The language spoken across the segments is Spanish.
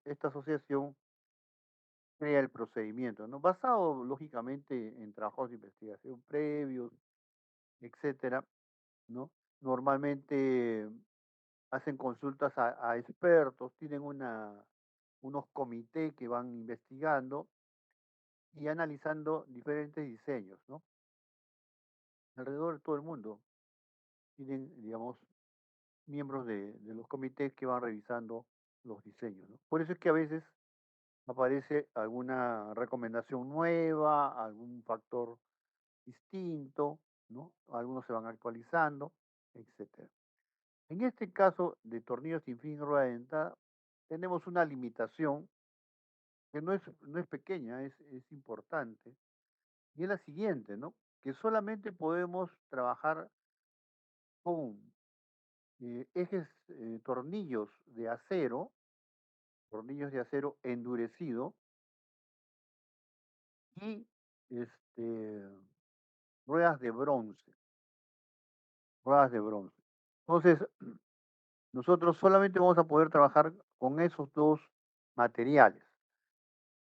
esta asociación crea el procedimiento, ¿no? Basado lógicamente en trabajos de investigación previos, etcétera, ¿no? Normalmente hacen consultas a expertos, tienen unos comités que van investigando y analizando diferentes diseños, ¿no? Alrededor de todo el mundo tienen, digamos, miembros de los comités que van revisando los diseños, ¿no? Por eso es que a veces aparece alguna recomendación nueva, algún factor distinto, ¿no? Algunos se van actualizando, etcétera. En este caso de tornillos sin fin rueda dentada, tenemos una limitación que no es pequeña, es importante, y es la siguiente, ¿no? Que solamente podemos trabajar con tornillos de acero endurecido y ruedas de bronce, ruedas de bronce. Entonces, nosotros solamente vamos a poder trabajar con esos dos materiales.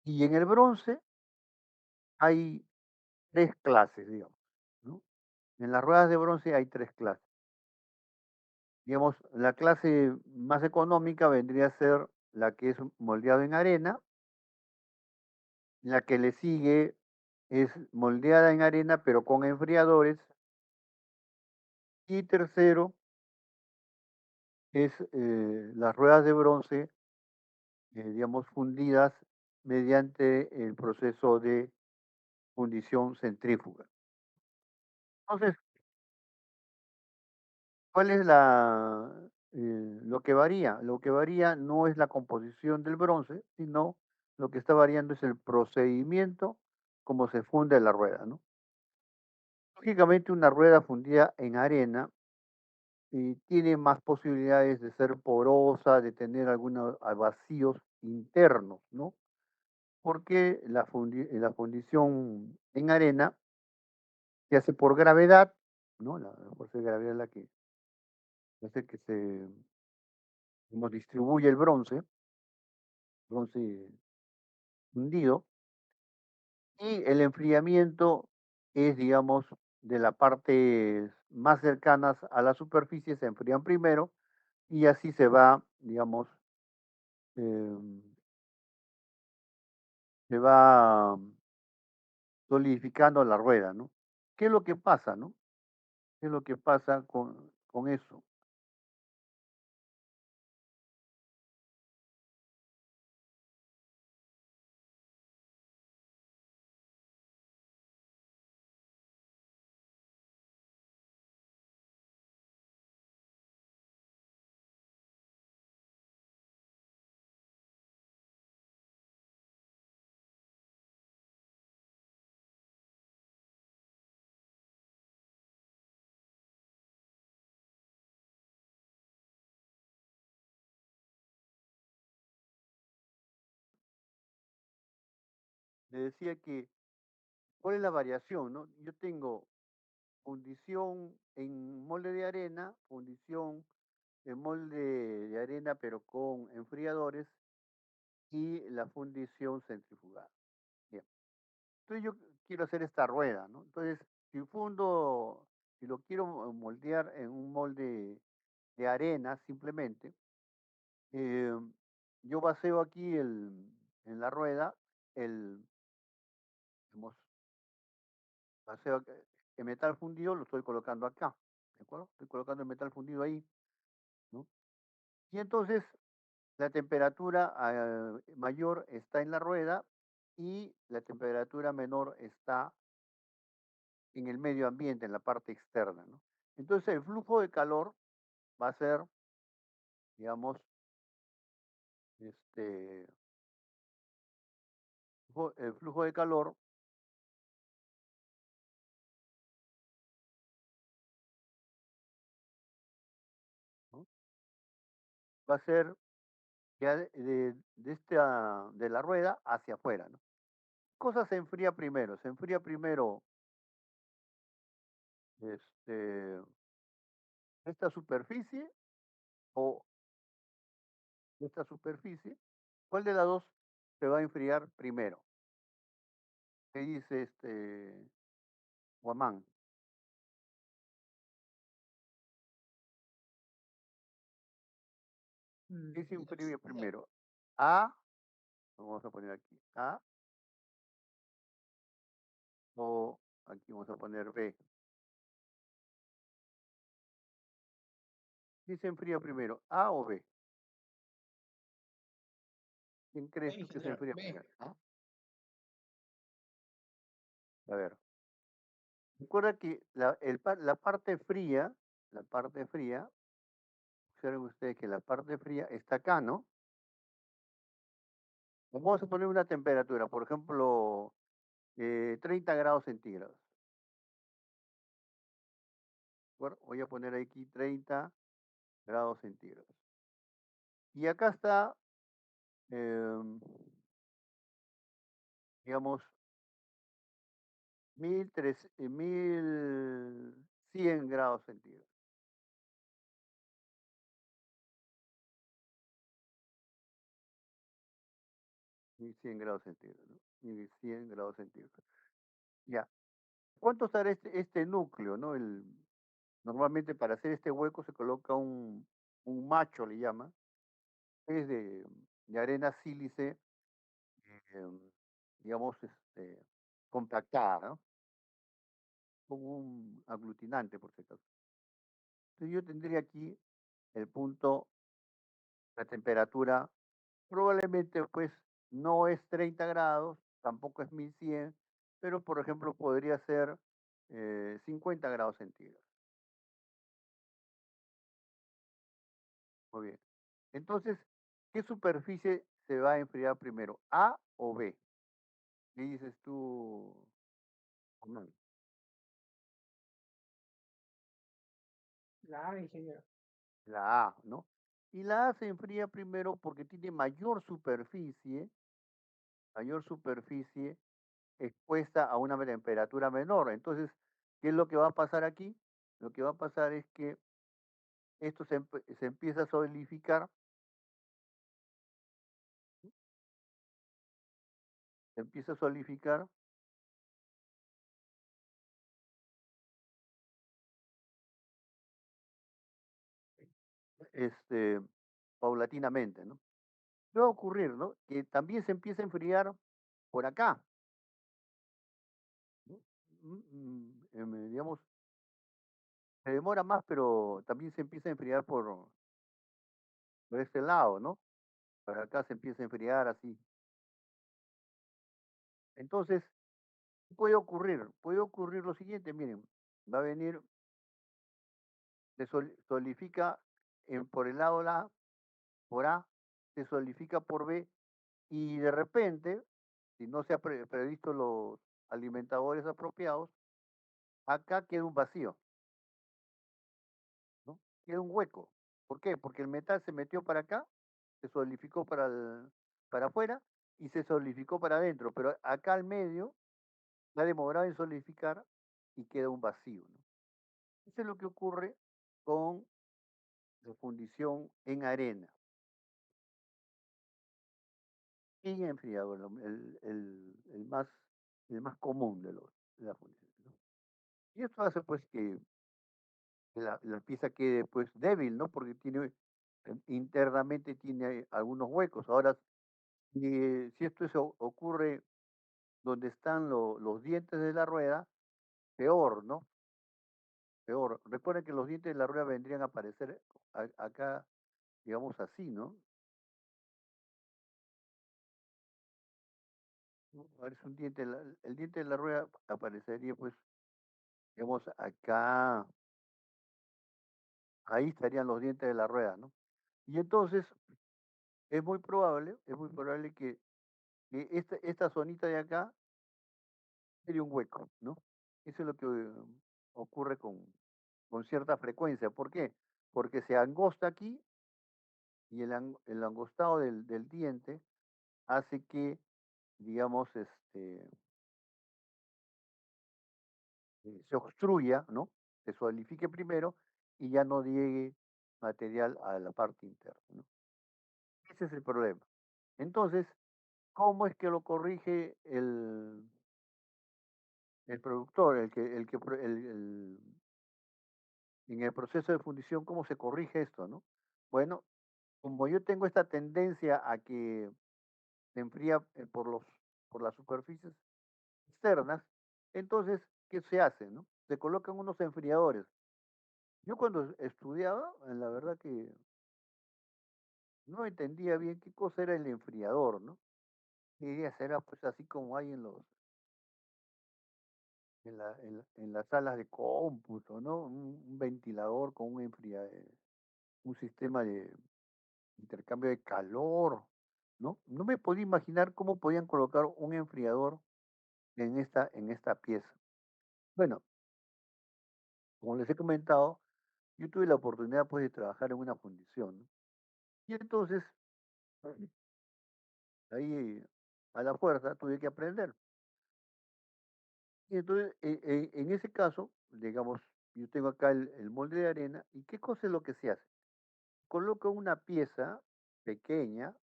Y en el bronce hay tres clases, digamos, ¿no? En las ruedas de bronce hay tres clases. Digamos, la clase más económica vendría a ser la que es moldeado en arena, la que le sigue es moldeada en arena pero con enfriadores, y tercero es las ruedas de bronce, digamos, fundidas mediante el proceso de fundición centrífuga. Entonces, ¿cuál es lo que varía? Lo que varía no es la composición del bronce, sino lo que está variando es el procedimiento como se funde la rueda, ¿no? Lógicamente, una rueda fundida en arena tiene más posibilidades de ser porosa, de tener algunos vacíos internos, ¿no? Porque la fundición en arena se hace por gravedad, ¿no? La fuerza de gravedad es la que hace que se como distribuye el bronce fundido, y el enfriamiento es, digamos, de las partes más cercanas a la superficie se enfrían primero y así se va, digamos, em, se va solidificando la rueda, ¿no? ¿Qué es lo que pasa, no? ¿Qué es lo que pasa con eso? Le decía que, ¿cuál es la variación, no? Yo tengo fundición en molde de arena, fundición en molde de arena pero con enfriadores y la fundición centrifugada. Bien. Entonces yo quiero hacer esta rueda, ¿no? Entonces, si lo quiero moldear en un molde de arena simplemente, eh, yo baseo aquí en la rueda el, digamos, baseo el metal fundido, lo estoy colocando acá, ¿de acuerdo? Estoy colocando el metal fundido ahí, ¿no? Y entonces la temperatura mayor está en la rueda y la temperatura menor está en el medio ambiente, en la parte externa, ¿no? Entonces el flujo de calor va a ser, digamos, este, el flujo de calor, ¿no? Va a ser ya de la rueda hacia afuera, ¿no? Cosa se enfría primero, se enfría primero este, esta superficie o esta superficie, ¿Cuál de las dos se va a enfriar primero? ¿Qué dice Guamán? ¿Qué se enfría primero? A, vamos a poner aquí, A, o aquí vamos a poner B. ¿Qué se enfría primero? ¿A o B? ¿Quién crees tú que se enfría primero? ¿Ah? A ver, recuerda que la parte fría, observen ustedes que la parte fría está acá, ¿no? Vamos a poner una temperatura, por ejemplo, 30 grados centígrados. Bueno, voy a poner aquí 30 grados centígrados. Y acá está, em, digamos, 1100 grados centígrados. 1100 grados centígrados, ¿no? 1100 grados centígrados. Ya. ¿Cuánto estará este núcleo, no? Normalmente para hacer este hueco se coloca un macho, le llama, es de arena sílice, em, digamos, compactada, ¿no? Como un aglutinante, por si acaso. Entonces yo tendría aquí el punto, la temperatura, probablemente pues no es 30 grados, tampoco es 1100, pero por ejemplo podría ser 50 grados centígrados. Muy bien. Entonces, ¿qué superficie se va a enfriar primero? ¿A o B? ¿Qué dices tú, Hernán? La A, ¿no? Y la A se enfría primero porque tiene mayor superficie expuesta a una temperatura menor. Entonces, ¿qué es lo que va a pasar aquí? Lo que va a pasar es que esto se empieza a solidificar, se empieza a solidificar este, paulatinamente, ¿no? ¿Qué va a ocurrir, no? Que también se empieza a enfriar por acá, ¿no? Digamos, se demora más, pero también se empieza a enfriar por este lado, ¿no? Por acá se empieza a enfriar así. Entonces, ¿qué puede ocurrir? Puede ocurrir lo siguiente, miren, va a venir, solidifica por el lado A, por A, se solidifica por B, y de repente, si no se ha previsto los alimentadores apropiados, acá queda un vacío, ¿no? Queda un hueco. ¿Por qué? Porque el metal se metió para acá, se solidificó para afuera y se solidificó para adentro, pero acá al medio ha demorado en solidificar y queda un vacío, ¿no? Eso es lo que ocurre con la fundición en arena y enfriador, el más común de la fundición, ¿no? Y esto hace pues que la pieza quede pues débil, ¿no? Porque internamente tiene algunos huecos. Ahora, si esto ocurre donde están los dientes de la rueda, peor, ¿no? Peor. Recuerden que los dientes de la rueda vendrían a aparecer acá, digamos así, ¿no? Aparece un diente, el diente de la rueda aparecería pues, digamos, acá, ahí estarían los dientes de la rueda, ¿no? Y entonces es muy probable que esta zonita de acá sería un hueco, ¿no? Eso es lo que ocurre con cierta frecuencia. ¿Por qué? Porque se angosta aquí y el angostado del diente hace que, digamos, se obstruya, ¿no? Se solidifique primero y ya no llegue material a la parte interna, ¿no? Ese es el problema. Entonces, ¿cómo es que lo corrige el productor? El que pro- en el proceso de fundición, ¿cómo se corrige esto, no? Bueno, como yo tengo esta tendencia a que se enfría por las superficies externas, entonces, ¿qué se hace, no? Se colocan unos enfriadores. Yo cuando estudiaba, la verdad que no entendía bien qué cosa era el enfriador, ¿no? Y era pues así como hay en las salas de cómputo, ¿no? Un ventilador con un sistema de intercambio de calor, ¿no? No me podía imaginar cómo podían colocar un enfriador en esta pieza. Bueno, como les he comentado, yo tuve la oportunidad pues de trabajar en una fundición, ¿no? Y entonces, ahí a la fuerza tuve que aprender. Y entonces, en ese caso, digamos, yo tengo acá el molde de arena, ¿y qué cosa es lo que se hace? Coloco una pieza pequeña,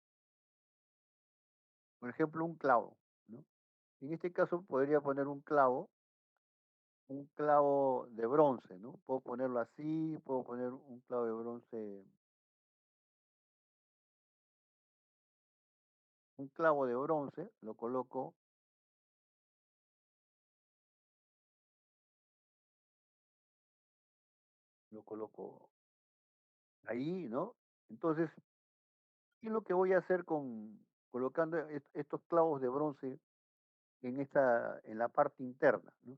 por ejemplo, un clavo, ¿no? En este caso podría poner un clavo de bronce, ¿no? Puedo ponerlo así, puedo poner un clavo de bronce, un clavo de bronce, lo coloco ahí, ¿no? Entonces, ¿qué es lo que voy a hacer con colocando estos clavos de bronce en la parte interna, ¿no?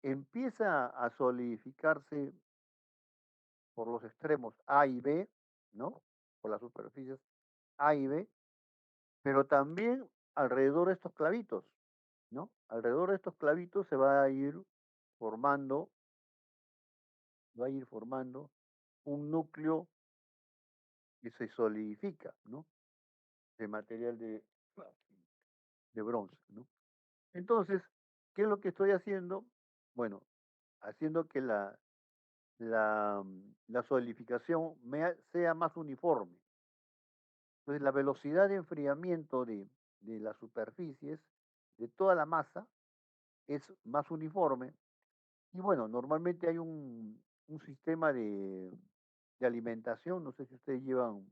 Empieza a solidificarse por los extremos A y B, ¿no? Por las superficies A y B, pero también alrededor de estos clavitos, ¿no? Alrededor de estos clavitos se formando, va a ir formando un núcleo que se solidifica, ¿no? De material de bronce, ¿no? Entonces, ¿qué es lo que estoy haciendo? Bueno, haciendo que la solidificación sea más uniforme. Entonces, la velocidad de enfriamiento de las superficies, de toda la masa, es más uniforme. Y bueno, normalmente hay un sistema de alimentación, no sé si ustedes llevan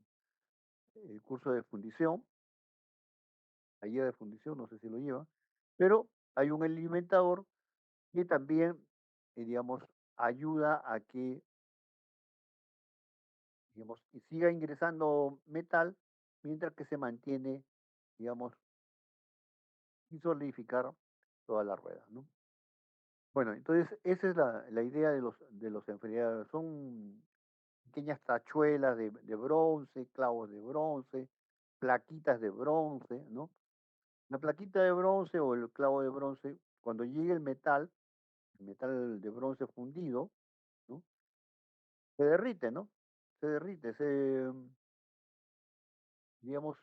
el curso de fundición, taller de fundición, no sé si lo llevan, pero hay un alimentador que también, digamos, ayuda a que, digamos, y siga ingresando metal mientras que se mantiene, digamos, sin solidificar toda la rueda, ¿no? Bueno, entonces esa es la idea de los enfriadores. Son pequeñas tachuelas de bronce, clavos de bronce, plaquitas de bronce, ¿no? La plaquita de bronce o el clavo de bronce, cuando llegue el metal de bronce fundido, ¿no? Se derrite, ¿no? Se derrite, digamos,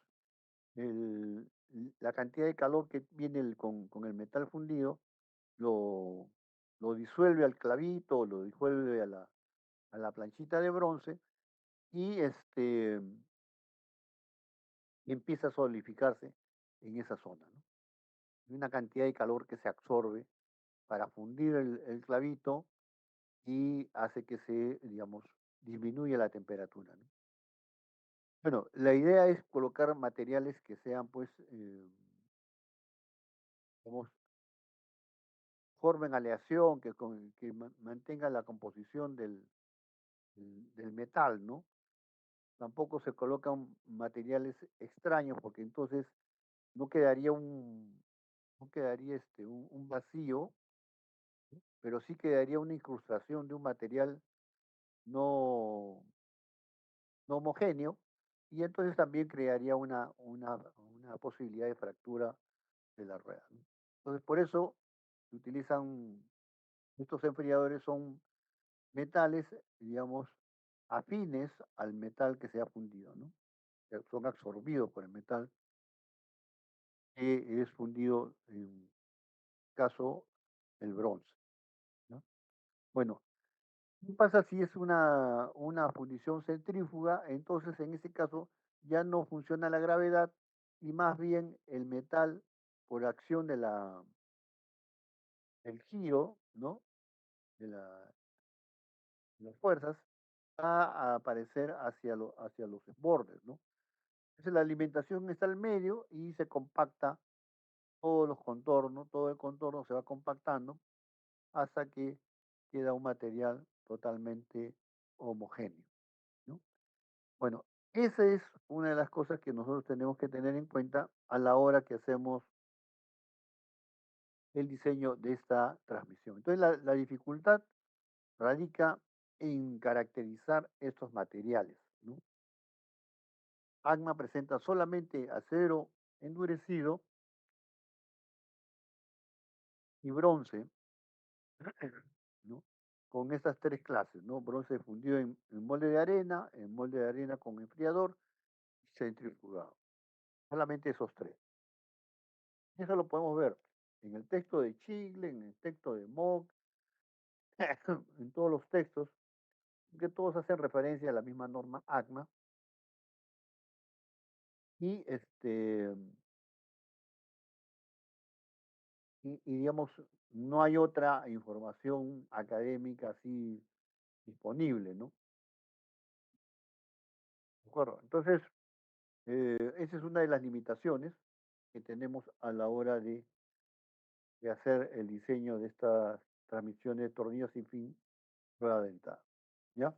la cantidad de calor que viene con el metal fundido lo, lo disuelve al clavito, lo disuelve a la planchita de bronce y empieza a solidificarse en esa zona, ¿no? Hay una cantidad de calor que se absorbe para fundir el clavito y hace que digamos, disminuya la temperatura, ¿no? Bueno, la idea es colocar materiales que sean, pues, digamos, formen aleación, que mantengan la composición del metal, ¿no? Tampoco se colocan materiales extraños porque entonces no quedaría no quedaría un vacío, pero sí quedaría una incrustación de un material no, no homogéneo y entonces también crearía una posibilidad de fractura de la rueda, ¿no? Entonces, por eso se utilizan estos enfriadores, son metales, digamos, afines al metal que se ha fundido, ¿no? Que son absorbidos por el metal que es fundido, en caso, el bronce, ¿no? Bueno, ¿qué pasa si es una fundición centrífuga? Entonces, en ese caso, ya no funciona la gravedad y más bien el metal, por acción de del giro, ¿no? De las fuerzas, va a aparecer hacia los bordes, ¿no? Entonces la alimentación está al medio y se compacta todos los contornos, todo el contorno se va compactando hasta que queda un material totalmente homogéneo, ¿no? Bueno, esa es una de las cosas que nosotros tenemos que tener en cuenta a la hora que hacemos el diseño de esta transmisión. Entonces, la dificultad radica en caracterizar estos materiales, ¿no? ACMA presenta solamente acero endurecido y bronce, ¿no? Con estas tres clases, ¿no? Bronce fundido en molde de arena, en molde de arena con enfriador y centrifugado. Solamente esos tres. Eso lo podemos ver en el texto de Chile, en el texto de Mock, en todos los textos, que todos hacen referencia a la misma norma ACMA. Y digamos, no hay otra información académica así disponible, ¿no? ¿De acuerdo? Entonces, esa es una de las limitaciones que tenemos a la hora de hacer el diseño de estas transmisiones de tornillos sin fin rueda dentada. ¿Ya?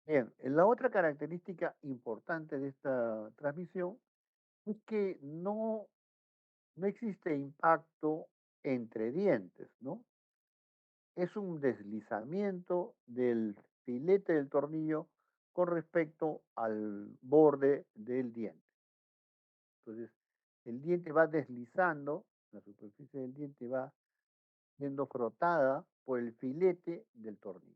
Bien, la otra característica importante de esta transmisión es que no existe impacto entre dientes, ¿no? Es un deslizamiento del filete del tornillo con respecto al borde del diente. Entonces, el diente va deslizando, la superficie del diente va siendo frotada por el filete del tornillo.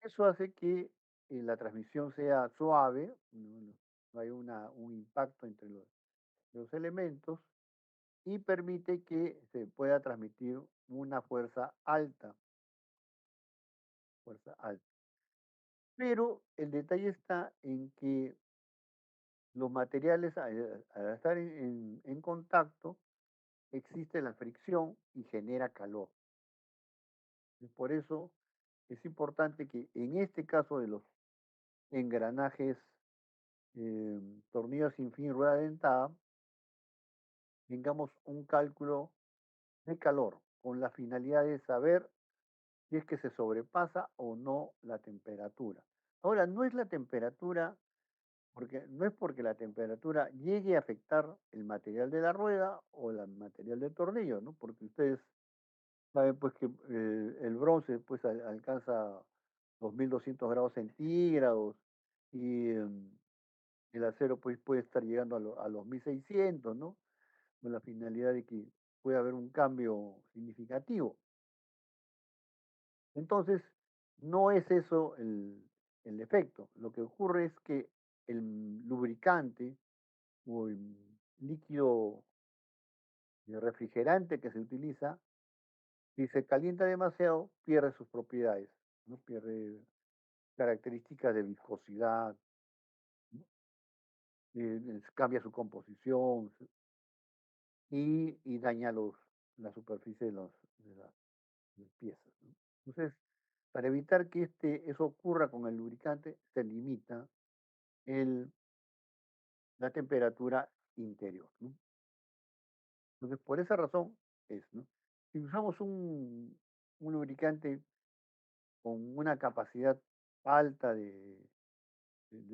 Eso hace que la transmisión sea suave, no hay un impacto entre los elementos y permite que se pueda transmitir una fuerza alta. Pero el detalle está en que los materiales al estar en contacto existe la fricción y genera calor. Y por eso es importante que en este caso de los engranajes tornillos sin fin rueda dentada, tengamos un cálculo de calor con la finalidad de saber si es que se sobrepasa o no la temperatura. Ahora, no es la temperatura, porque no es porque la temperatura llegue a afectar el material de la rueda o el material del tornillo, ¿no? Porque ustedes saben pues que el bronce pues alcanza 2200 grados centígrados y el acero pues puede estar llegando a los 1600, ¿no? Con la finalidad de que pueda haber un cambio significativo. Entonces, no es eso el efecto. Lo que ocurre es que el lubricante o el líquido refrigerante que se utiliza, si se calienta demasiado, pierde sus propiedades, ¿no? Pierde características de viscosidad, ¿no? Cambia su composición y daña la superficie de las piezas, ¿no? Entonces, para evitar que eso ocurra con el lubricante, se limita el, la temperatura interior, ¿no? Entonces, por esa razón es, ¿no? Si usamos un lubricante con una capacidad alta de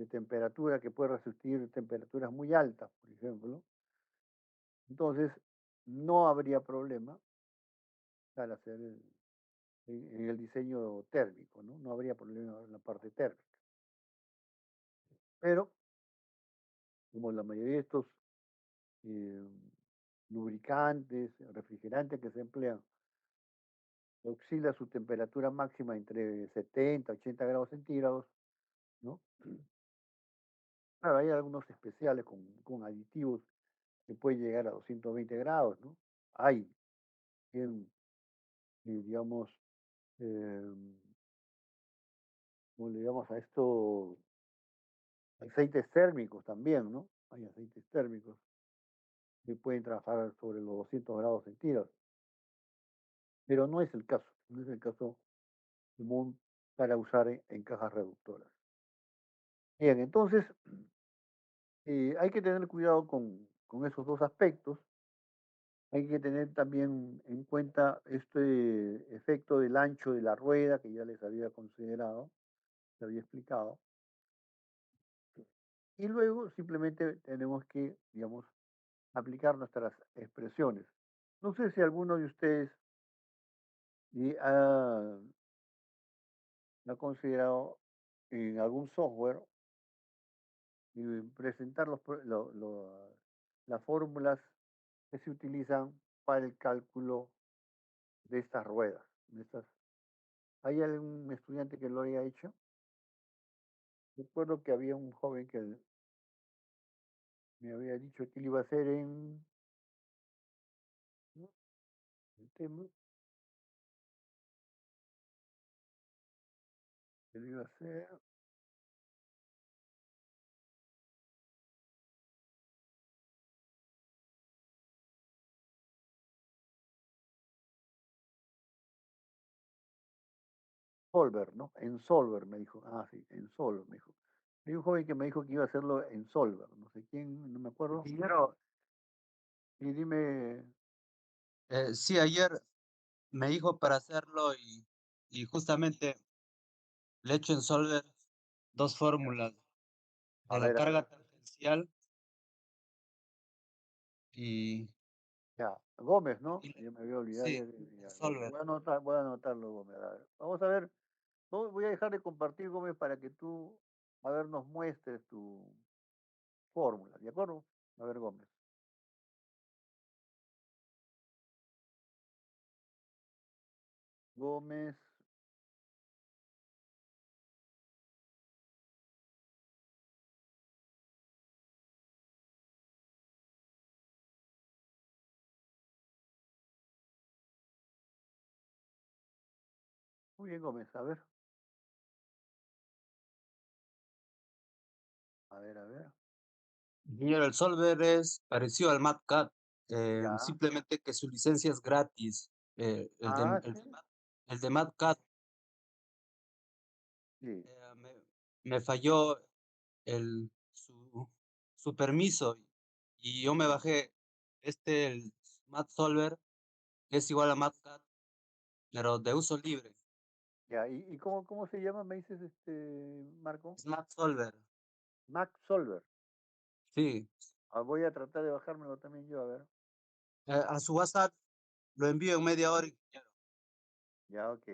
temperatura que puede resistir temperaturas muy altas, por ejemplo, entonces no habría problema al hacer en el diseño térmico, ¿no? No habría problema en la parte térmica. Pero, como la mayoría de estos eh, lubricantes, refrigerantes que se emplean, oscila su temperatura máxima entre 70 y 80 grados centígrados, ¿no? Claro, hay algunos especiales con aditivos que pueden llegar a 220 grados, ¿no? Hay, en, digamos, eh, ¿cómo le llamamos a esto? Aceites térmicos también, ¿no? Hay aceites térmicos que pueden trabajar sobre los 200 grados centígrados, pero no es el caso, no es el caso común para usar en cajas reductoras. Bien, entonces hay que tener cuidado con esos dos aspectos. Hay que tener también en cuenta este efecto del ancho de la rueda que ya les había considerado, les había explicado. Y luego simplemente tenemos que, digamos, aplicar nuestras expresiones. No sé si alguno de ustedes y ha considerado en algún software presentar las fórmulas que se utilizan para el cálculo de estas ruedas. ¿Hay algún estudiante que lo haya hecho? Recuerdo que había un joven que me había dicho que lo iba a hacer ¿no? El tema, que lo iba a hacer Solver, ¿no? En Solver me dijo. Ah, sí, en Solver me dijo. Hay un joven que me dijo que iba a hacerlo en Solver, no sé quién, no me acuerdo. Ingeniero, Y dime, sí, ayer me dijo para hacerlo y justamente le echo en Solver dos fórmulas de la a ver, carga tangencial y, ya, Gómez, ¿no? y Yo me había olvidado, sí, en ya, Gómez. Solver. Voy a anotarlo, Gómez. A ver, vamos a ver, voy a dejar de compartir, Gómez, para que tú, a ver, nos muestres tu fórmula, ¿de acuerdo? A ver, Gómez. Gómez, muy bien, Gómez, a ver, Ingeniero, el Solver es parecido al MatCat, ya. simplemente que su licencia es gratis. Ah, sí, El de MatCat sí, eh, me, me falló el, su, su permiso y yo me bajé el MatSolver, que es igual a MatCat, pero de uso libre. ya. ¿Y cómo se llama, me dices, Marco? Es MatSolver, Mac Solver. sí. Ah, voy a tratar de bajármelo también yo, a ver. A su WhatsApp lo envío en media hora, ingeniero. Ya, ok.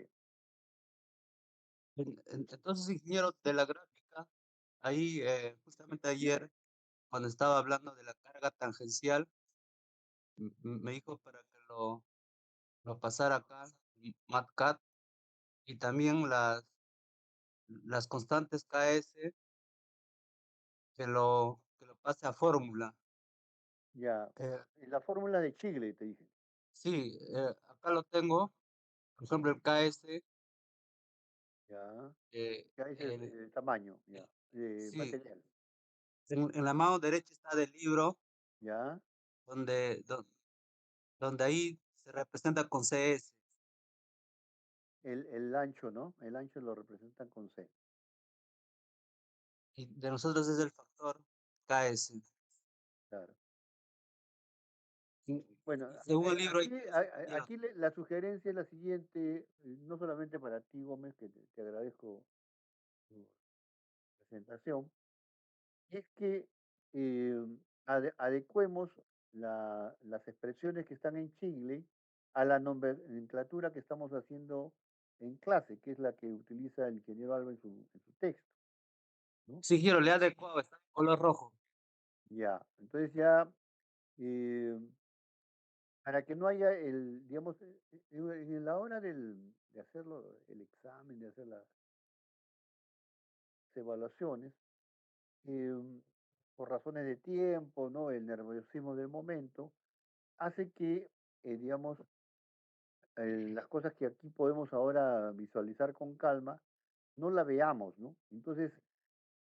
Entonces, ingeniero de la gráfica, ahí justamente ayer, cuando estaba hablando de la carga tangencial, me dijo para que lo pasara acá, MatCat, y también las constantes KS, que lo pase a fórmula. Ya. Eh, Y la fórmula de Chigle, te dije. sí, acá lo tengo, por ejemplo, el KS, Ya. eh, Ya ese es el, el tamaño, ya. el- sí, Material. en la mano derecha está del libro, Ya. donde, don- donde ahí se representa con CS, El ancho, ¿no? El ancho lo representan con C. y de nosotros es el factor KS. Claro. Y, Bueno, y según el libro hay tres aquí ingenieros. la sugerencia es la siguiente, no solamente para ti, Gómez, que te agradezco tu presentación, es que eh, adecuemos las expresiones que están en Chile a la nomenclatura que estamos haciendo en clase, que es la que utiliza el ingeniero Alba en su texto, ¿no? Sí, ingeniero, le he adecuado, está en color rojo. Ya, entonces ya, eh, para que no haya digamos, en la hora de hacerlo, el examen, de hacer las evaluaciones, eh, por razones de tiempo, ¿no? El nerviosismo del momento, hace que, digamos, las cosas que aquí podemos ahora visualizar con calma, no la veamos, ¿no? Entonces,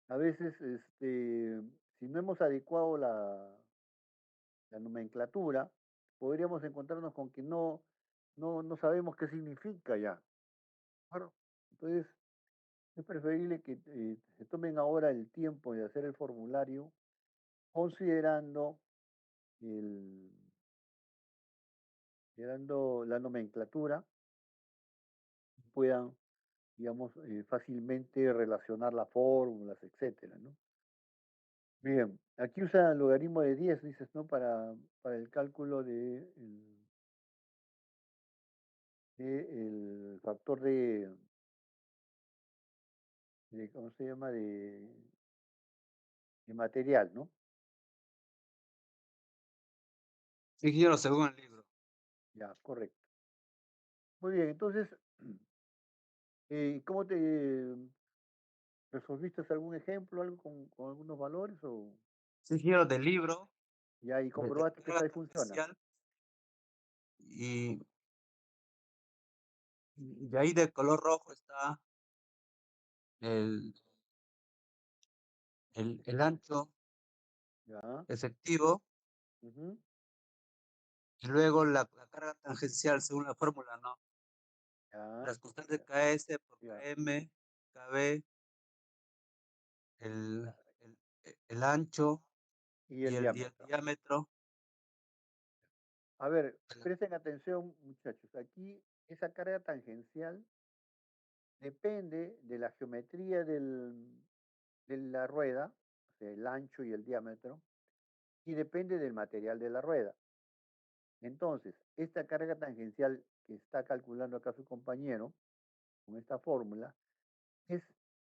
A veces, si no hemos adecuado la nomenclatura, podríamos encontrarnos con que no sabemos qué significa ya. Claro. Entonces, es preferible que se tomen ahora el tiempo de hacer el formulario considerando el, considerando la nomenclatura, puedan, digamos, fácilmente relacionar las fórmulas, etcétera, ¿no? Bien, aquí usa el logaritmo de 10 dices, ¿no? Para el cálculo de el factor ¿cómo se llama? De material, ¿no? Sí, ingeniero, según el libro. Ya, correcto. Muy bien, entonces, ¿cómo te resolviste algún ejemplo, algo con algunos valores o Sí, ingeniero, del libro, ya y de la comprobaste que carga tal funciona? tangencial, y y ahí de color rojo está el el ancho Ya, efectivo, ujú, y luego la carga tangencial según la fórmula, ¿no? ya, Las constantes KS por ya, KM, KB, el el ancho y y el el diámetro. diámetro. A ver, presten atención, muchachos. Aquí esa carga tangencial depende de la geometría de la rueda, o sea, el ancho y el diámetro, y depende del material de la rueda. Entonces, esta carga tangencial que está calculando acá su compañero con esta fórmula es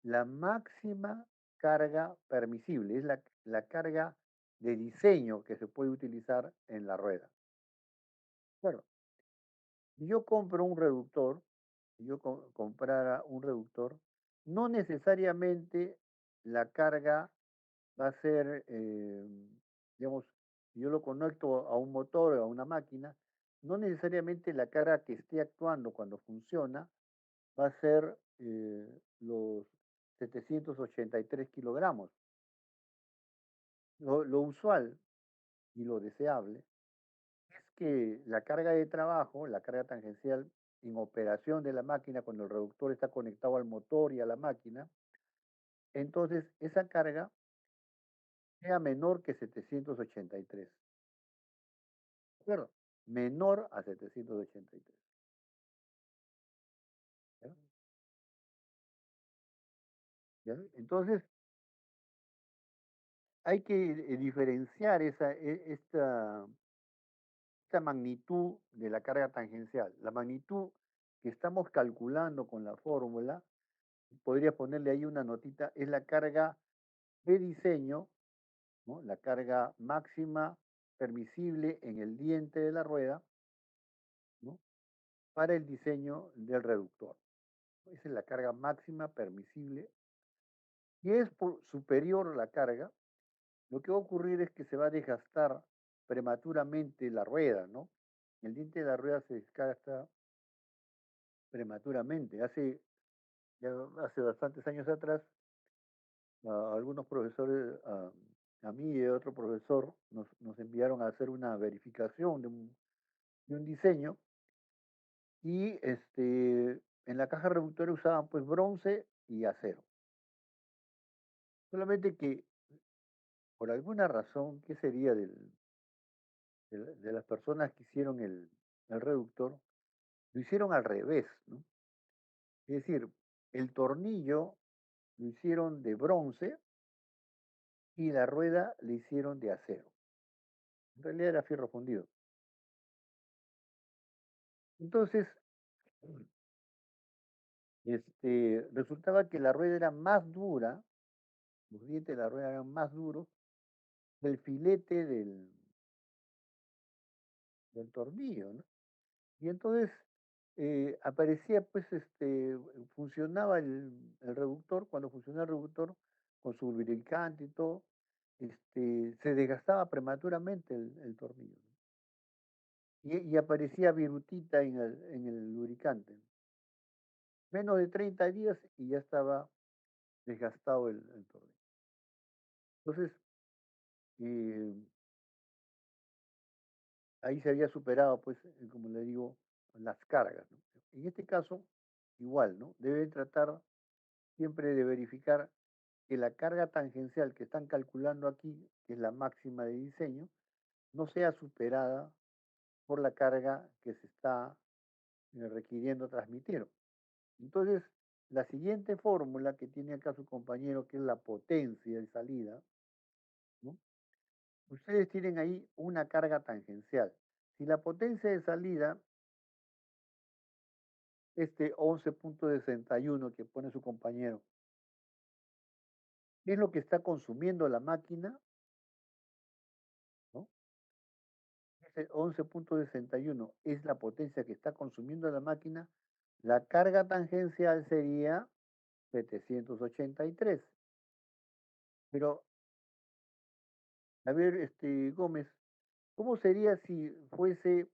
la máxima carga permisible, es la carga de diseño que se puede utilizar en la rueda. Bueno, si yo compro un reductor, si yo comprara un reductor, no necesariamente la carga va a ser, digamos, si yo lo conecto a un motor o a una máquina, no necesariamente la carga que esté actuando cuando funciona va a ser los 783 kilogramos. Lo usual y lo deseable es que la carga de trabajo, la carga tangencial en operación de la máquina, cuando el reductor está conectado al motor y a la máquina, entonces esa carga sea menor que 783. ¿De acuerdo? Menor a 783. ¿Ya? ¿Ya? Entonces, hay que diferenciar esta magnitud de la carga tangencial. La magnitud que estamos calculando con la fórmula, podría ponerle ahí una notita, es la carga de diseño, ¿no? La carga máxima permisible en el diente de la rueda, ¿no? Para el diseño del reductor. Esa es la carga máxima permisible. Si es superior la carga, lo que va a ocurrir es que se va a desgastar prematuramente la rueda, ¿no? El diente de la rueda se desgasta prematuramente. Ya hace bastantes años atrás, algunos profesores, a mí y a otro profesor, nos enviaron a hacer una verificación de un diseño y en la caja reductora usaban pues bronce y acero. Solamente que por alguna razón, ¿qué sería de las personas que hicieron el reductor? Lo hicieron al revés, ¿no? Es decir, el tornillo lo hicieron de bronce y la rueda le hicieron de acero. En realidad era fierro fundido. Entonces, resultaba que la rueda era más dura, los dientes de la rueda eran más duros que el filete del tornillo, ¿no? Y entonces aparecía, pues, funcionaba el reductor, cuando funcionaba el reductor con su lubricante y todo, se desgastaba prematuramente el tornillo, ¿no? Y aparecía virutita en el lubricante. Menos de 30 días y ya estaba desgastado el tornillo. Entonces, eh, ahí se había superado, pues, como le digo, las cargas, ¿no? En este caso, igual, ¿no? Deben tratar siempre de verificar que la carga tangencial que están calculando aquí, que es la máxima de diseño, no sea superada por la carga que se está requiriendo transmitir. Entonces, la siguiente fórmula que tiene acá su compañero, que es la potencia de salida, ¿no? Ustedes tienen ahí una carga tangencial. Si la potencia de salida, este 11.61 que pone su compañero, es lo que está consumiendo la máquina, ¿no? Ese 11.61 es la potencia que está consumiendo la máquina, la carga tangencial sería 783. Pero, a ver, Gómez, ¿cómo sería si fuese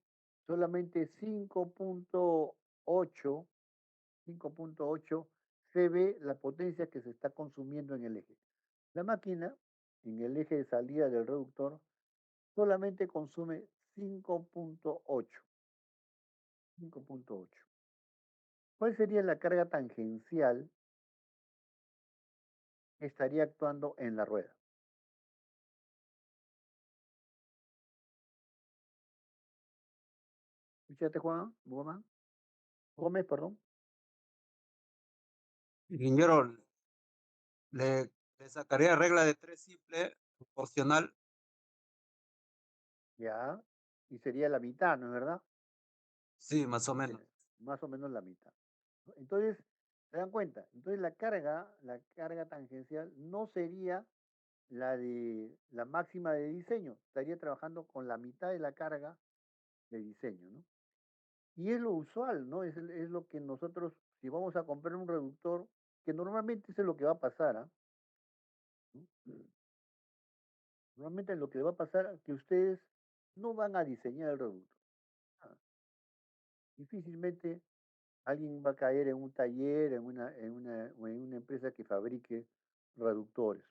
solamente 5.8 CV la potencia que se está consumiendo en el eje? La máquina, en el eje de salida del reductor, solamente consume 5.8. 5.8. ¿Cuál sería la carga tangencial que estaría actuando en la rueda? Escúchate, Juan, Gómez, perdón. Ingeniero, le sacaría regla de 3 simple, proporcional. Ya, y sería la mitad, ¿no es verdad? Sí, más o menos. Más o menos la mitad. Entonces, ¿se dan cuenta? Entonces la carga tangencial no sería la de la máxima de diseño, estaría trabajando con la mitad de la carga de diseño, ¿no? Y es lo usual, ¿no? Es lo que nosotros, si vamos a comprar un reductor, que normalmente eso es lo que va a pasar, ¿ah? ¿No? Normalmente lo que va a pasar es que ustedes no van a diseñar el reductor. Ah, difícilmente alguien va a caer en un taller, o en una empresa que fabrique reductores.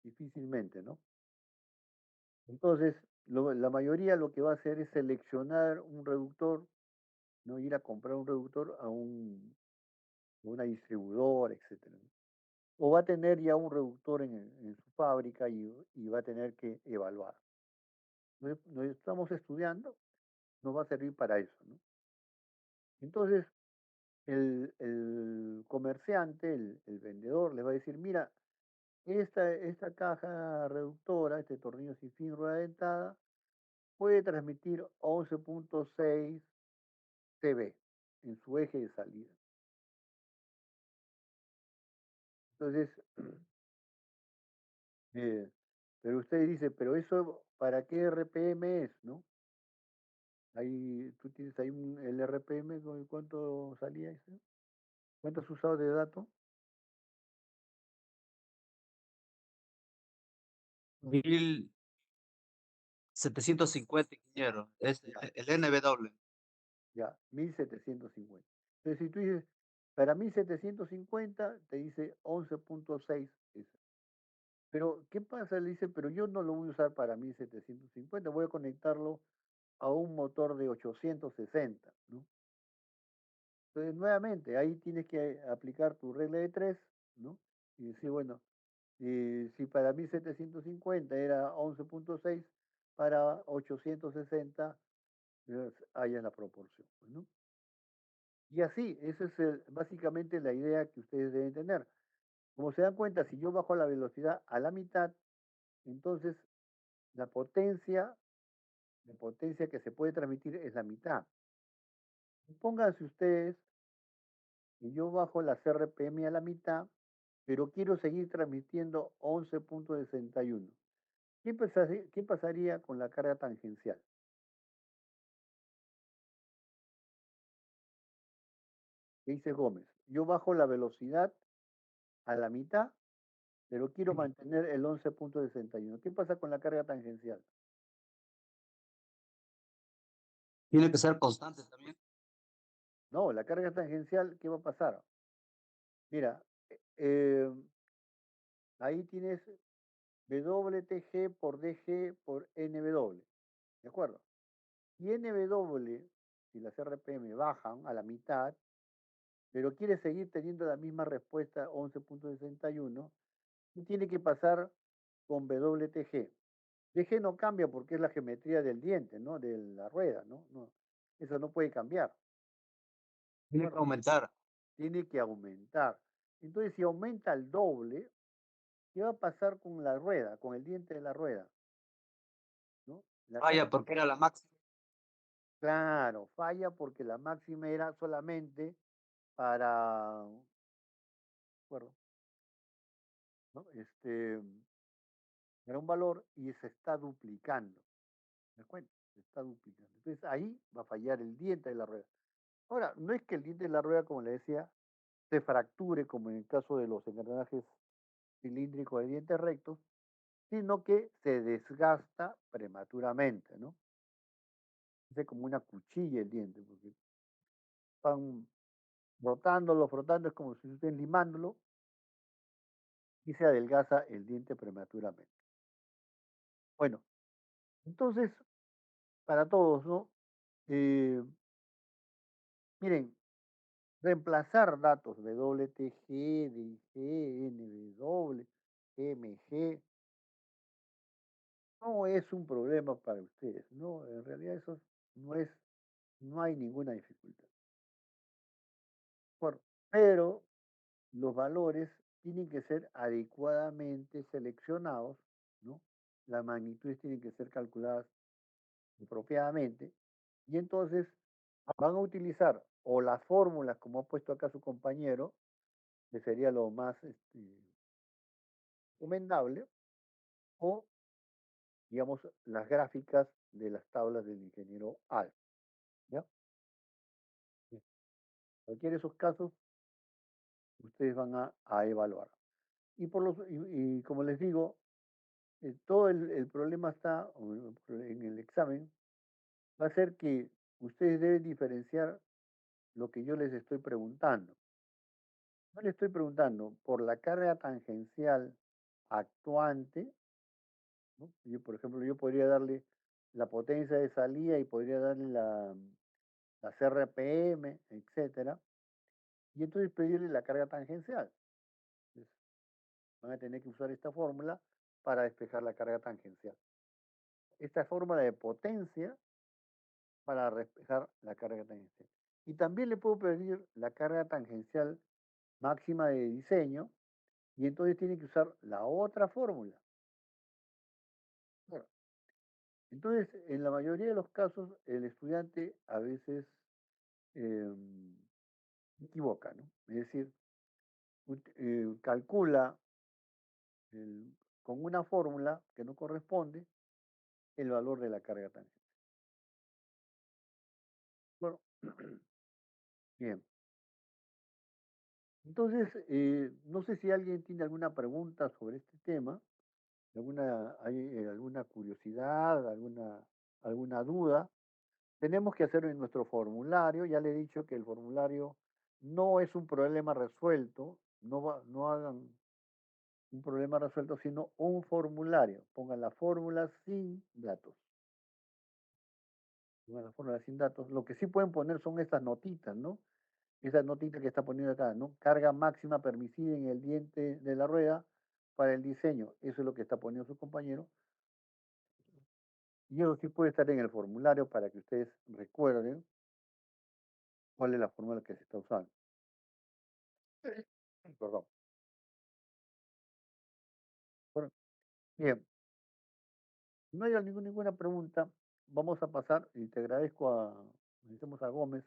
Difícilmente, ¿no? Entonces, la mayoría lo que va a hacer es seleccionar un reductor, no ir a comprar un reductor a una distribuidora, etcétera, ¿no? O va a tener ya un reductor en su fábrica y va a tener que evaluar. Nos estamos estudiando, nos va a servir para eso, ¿no? Entonces, el comerciante, el vendedor, les va a decir, mira, esta caja reductora, este tornillo sin fin, rueda dentada, puede transmitir 11.6 CV en su eje de salida. Entonces, eh, pero usted dice, pero eso, ¿para qué RPM es, no? Ahí, tú tienes ahí el RPM, ¿cuánto salía ese? ¿Cuánto has usado de dato? 1750, ingeniero. Es Ya, el NW. ya, 1750. Entonces, si tú dices, para 1750, te dice 11.6. Pero, ¿qué pasa? Le dice, pero yo no lo voy a usar para 1750, voy a conectarlo a un motor de 860, ¿no? Entonces, nuevamente, ahí tienes que aplicar tu regla de tres, ¿no? Y decir, bueno, si para 1750 era 11.6, para 860, ahí es la proporción, pues, ¿no? Y así, esa es básicamente la idea que ustedes deben tener. Como se dan cuenta, si yo bajo la velocidad a la mitad, entonces la potencia, la potencia que se puede transmitir es la mitad. Pónganse ustedes que yo bajo la RPM a la mitad, pero quiero seguir transmitiendo 11.61. ¿Qué pasaría con la carga tangencial? ¿Qué dice Gómez? Yo bajo la velocidad a la mitad, pero quiero mantener el 11.61. ¿Qué pasa con la carga tangencial? Tiene que ser constante también. No, la carga tangencial, ¿qué va a pasar? Mira, eh, ahí tienes WTG por DG por NW, ¿de acuerdo? Y NW, si las RPM bajan a la mitad, pero quiere seguir teniendo la misma respuesta 11.61, tiene que pasar con WTG. DG no cambia porque es la geometría del diente, ¿no? De la rueda, ¿no? No, eso no puede cambiar. Tiene que Bueno, aumentar. tiene que aumentar. Entonces, si aumenta el doble, ¿qué va a pasar con la rueda, con el diente de la rueda? ¿No? Falla porque era la máxima. Claro, falla porque la máxima era solamente para, bueno, ¿no? Era un valor y se está duplicando. ¿Me cuenta? Se está duplicando. Entonces ahí va a fallar el diente de la rueda. Ahora, no es que el diente de la rueda, como le decía, se fracture, como en el caso de los engranajes cilíndricos de dientes rectos, sino que se desgasta prematuramente, ¿no? Es como una cuchilla el diente, porque están frotando, es como si estén limándolo y se adelgaza el diente prematuramente. Bueno, entonces, para todos, ¿no? Eh, miren, reemplazar datos WTG, DG, NW, MG, no es un problema para ustedes, ¿no? En realidad eso no es, no hay ninguna dificultad. Bueno, pero los valores tienen que ser adecuadamente seleccionados, ¿no? Las magnitudes tienen que ser calculadas apropiadamente y entonces van a utilizar o las fórmulas como ha puesto acá su compañero, que sería lo más recomendable, o digamos las gráficas de las tablas del ingeniero Al. ¿Ya? Cualquiera de esos casos ustedes van a evaluar. Y como les digo, todo el problema está en el examen, va a ser que ustedes deben diferenciar lo que yo les estoy preguntando. No le estoy preguntando por la carga tangencial actuante, ¿no? Yo, por ejemplo, yo podría darle la potencia de salida y podría darle las RPM, etcétera, y entonces pedirle la carga tangencial. Entonces, van a tener que usar esta fórmula para despejar la carga tangencial. Esta fórmula de potencia para despejar la carga tangencial. Y también le puedo pedir la carga tangencial máxima de diseño y entonces tiene que usar la otra fórmula. Bueno, entonces, en la mayoría de los casos, el estudiante a veces eh, se equivoca, ¿no? Es decir, calcula con una fórmula que no corresponde el valor de la carga tangente. Bueno, bien. Entonces, no sé si alguien tiene alguna pregunta sobre este tema, hay alguna curiosidad, alguna duda. Tenemos que hacerlo en nuestro formulario. Ya le he dicho que el formulario no es un problema resuelto. No hagan un problema resuelto, sino un formulario. Pongan la fórmula sin datos. Pongan la fórmula sin datos. Lo que sí pueden poner son estas notitas, ¿no? Esas notitas que está poniendo acá, ¿no? Carga máxima permisible en el diente de la rueda para el diseño. Eso es lo que está poniendo su compañero. Y eso sí puede estar en el formulario para que ustedes recuerden cuál es la fórmula que se está usando. Perdón. Bueno, bien, no hay ninguna pregunta. Vamos a pasar y te agradezco agradecemos a Gómez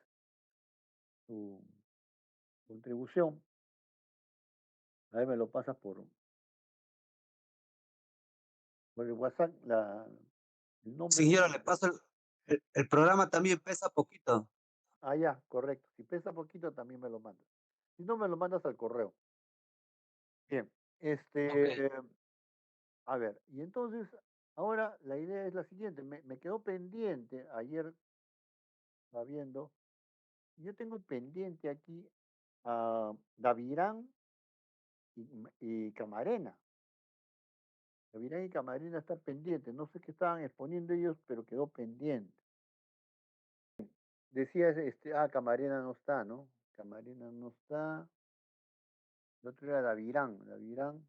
su contribución. A ver, me lo pasas por el WhatsApp, el nombre. Señora, le paso el programa también pesa poquito. Ah, ya, correcto. Si pesa poquito, también me lo mandas. Si no, me lo mandas al correo. Bien, Ok. a ver, y entonces, ahora la idea es la siguiente. Me quedó pendiente, ayer estaba viendo, yo tengo pendiente aquí a Davirán y Camarena. Gavirán y Camarena están pendientes. No sé qué estaban exponiendo ellos, pero quedó pendiente. Decías, Camarena no está, ¿no? Camarena no está. El otro era Davirán. Davirán.